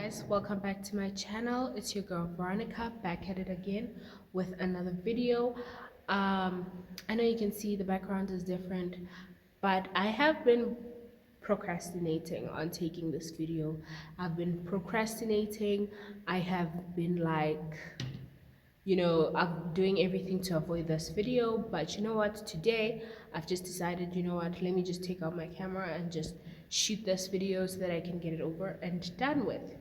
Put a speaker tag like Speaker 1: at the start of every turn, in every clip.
Speaker 1: guys, welcome back to my channel. It's your girl Veronica back at it again with another video. I know you can see the background is different, but I have been procrastinating on taking this video. I've been procrastinating. I have been like, I'm doing everything to avoid this video, but you know what, today I've just decided, you know what, let me just take out my camera and just shoot this video so that I can get it over and done with.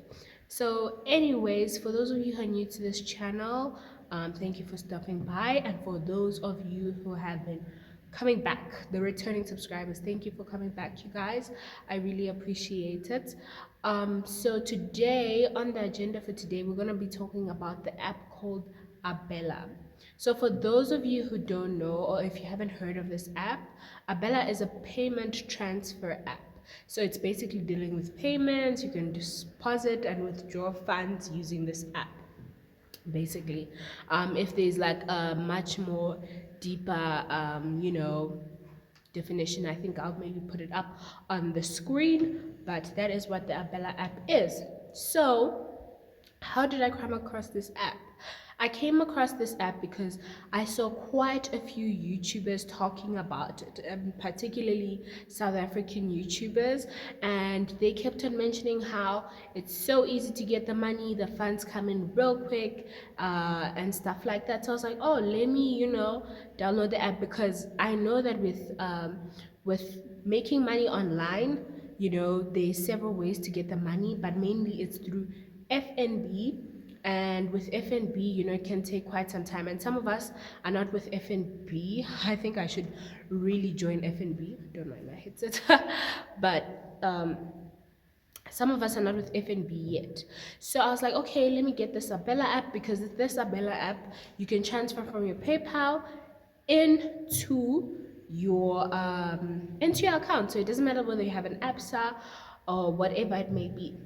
Speaker 1: So anyways, for those of you who are new to this channel, thank you for stopping by, and for those of you who have been coming back, the returning subscribers, thank you for coming back, you guys. I really appreciate it. So today, on the agenda for today, we're going to be talking about the app called Abela. So for those of you who don't know, or if you haven't heard of this app, Abela is a payment transfer app. So it's basically dealing with payments. You can deposit and withdraw funds using this app. Basically, if there's like a much more deeper, definition, I think I'll maybe put it up on the screen. But that is what the Abela app is. So how did I come across this app? I came across this app because I saw quite a few YouTubers talking about it, particularly South African YouTubers, and they kept on mentioning how it's so easy to get the money, the funds come in real quick, and stuff like that. So I was like, oh, let me, download the app, because I know that with making money online, there's several ways to get the money, but mainly it's through FNB. And with FNB, it can take quite some time, and some of us are not with FNB. I think I should really join FNB. Don't mind my headset. But some of us are not with FNB yet. So I was like, okay, let me get this Abela app, because with this Abela app, you can transfer from your PayPal into your account. So it doesn't matter whether you have an APSA or whatever it may be.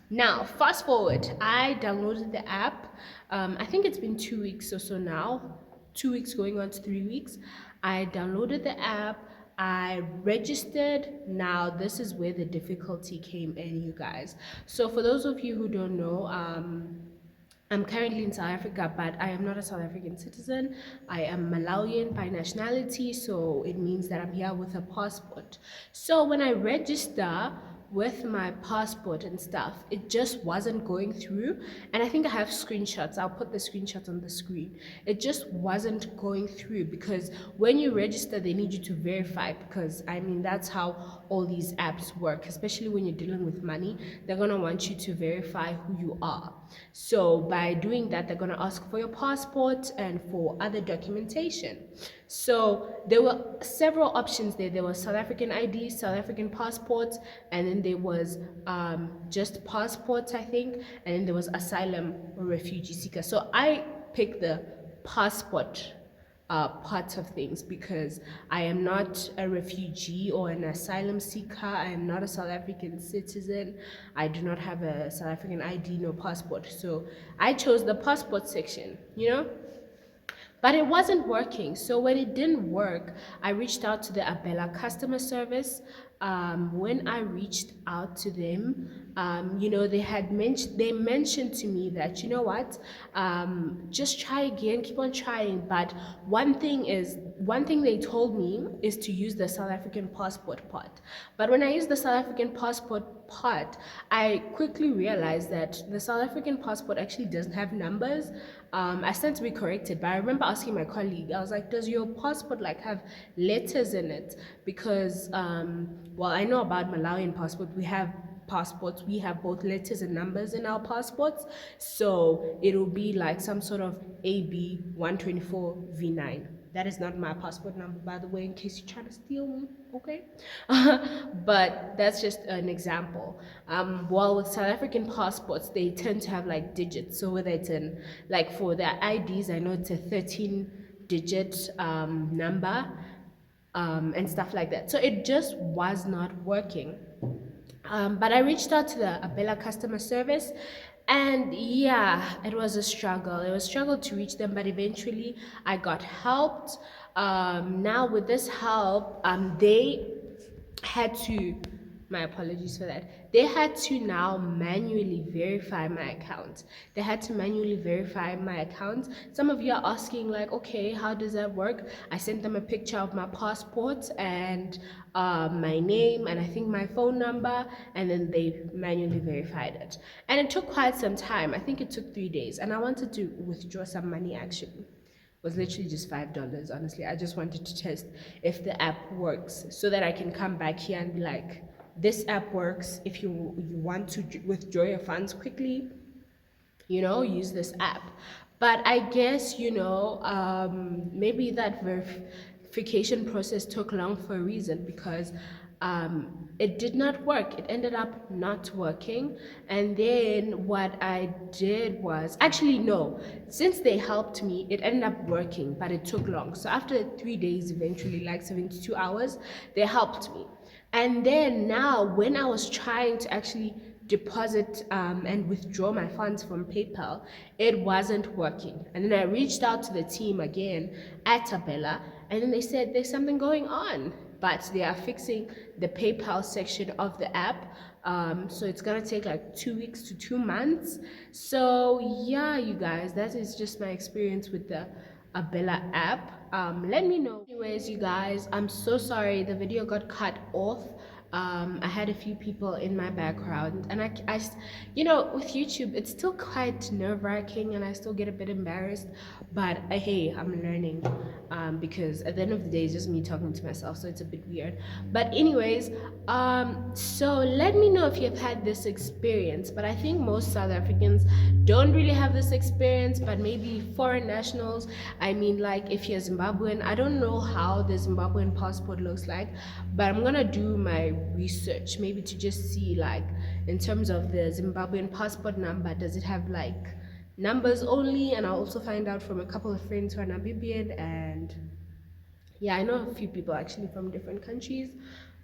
Speaker 1: Now, fast forward, I downloaded the app. I think it's been 2 weeks or so now, 2 weeks going on to 3 weeks. I downloaded the app. I registered. Now, this is where the difficulty came in, you guys. So for those of you who don't know, I'm currently in South Africa, but I am not a South African citizen. I am Malawian by nationality, so it means that I'm here with a passport. So when I register with my passport and stuff, it just wasn't going through. And I think I have screenshots. I'll put the screenshots on the screen. It just wasn't going through, because when you register, they need you to verify, because I mean, that's how all these apps work, especially when you're dealing with money. They're going to want you to verify who you are. So by doing that, they're going to ask for your passport and for other documentation. So there were several options there. There was South African ID, South African passports, and then there was just passports, I think, and then there was asylum or refugee seeker. So I picked the passport part of things, because I am not a refugee or an asylum seeker. I am not a South African citizen. I do not have a South African ID, no passport. So I chose the passport section, but it wasn't working. So when it didn't work, I reached out to the Abela customer service. When I reached out to them, they mentioned to me that, you know what, just try again, keep on trying. But one thing they told me is to use the South African passport part. But when I used the South African passport part, I quickly realized that the South African passport actually doesn't have numbers. I stand to be corrected, but I remember asking my colleague, I was like, does your passport like have letters in it? Because well, I know about Malawian passport, we have passports, we have both letters and numbers in our passports, so it'll be like some sort of AB 124 V9. That is not my passport number, by the way, in case you're trying to steal me, okay? But that's just an example. While with South African passports, they tend to have like digits. So whether it's like for their IDs, I know it's a 13-digit number, and stuff like that. So it just was not working. But I reached out to the Abela customer service, and yeah, it was a struggle. It was a struggle to reach them, but eventually I got helped. Now with this help, they had to My apologies for that. They had to now manually verify my account. They had to manually verify my account. Some of you are asking, like, okay, how does that work? I sent them a picture of my passport and my name and I think my phone number, and then they manually verified it. And it took quite some time. I think it took 3 days, and I wanted to withdraw some money actually. Was literally just $5, honestly. I just wanted to test if the app works so that I can come back here and be like, this app works. If you want to withdraw your funds quickly, use this app. But I guess, maybe that verification process took long for a reason, because it did not work. It ended up not working. And then what I did was, actually, no, since they helped me, it ended up working, but it took long. So after 3 days, eventually, like 72 hours, they helped me. And then now, when I was trying to actually deposit and withdraw my funds from PayPal, it wasn't working. And then I reached out to the team again at Abela, and then they said there's something going on, but they are fixing the PayPal section of the app. So it's gonna take like 2 weeks to 2 months. So yeah, you guys, that is just my experience with the Abela app. Let me know. Anyways, you guys, I'm so sorry the video got cut off. I had a few people in my background, and with YouTube, it's still quite nerve-wracking, and I still get a bit embarrassed. But hey, I'm learning, because at the end of the day, it's just me talking to myself, so it's a bit weird. But anyways, so let me know if you've had this experience. But I think most South Africans don't really have this experience, but maybe foreign nationals. I mean, like if you're Zimbabwean, I don't know how the Zimbabwean passport looks like, but I'm gonna do my research maybe to just see, like, in terms of the Zimbabwean passport number, does it have like numbers only? And I'll also find out from a couple of friends who are Namibian, and yeah, I know a few people actually from different countries.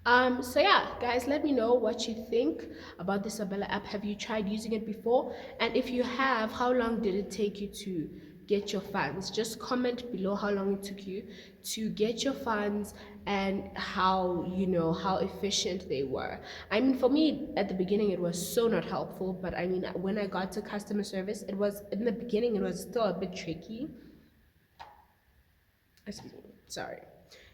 Speaker 1: So yeah, guys, let me know what you think about this Abela app. Have you tried using it before? And if you have, how long did it take you to get your funds? Just comment below how long it took you to get your funds, and how efficient they were. I mean, for me at the beginning it was so not helpful, but I mean, when I got to customer service, it was, in the beginning it was still a bit tricky. Excuse me, sorry.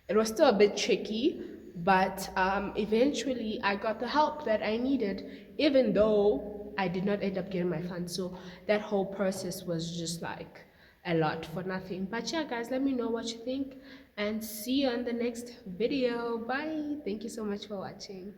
Speaker 1: It was still a bit tricky, but eventually I got the help that I needed, even though I did not end up getting my funds. So that whole process was just like a lot for nothing. But yeah, guys, let me know what you think, and see you on the next video. Bye. Thank you so much for watching.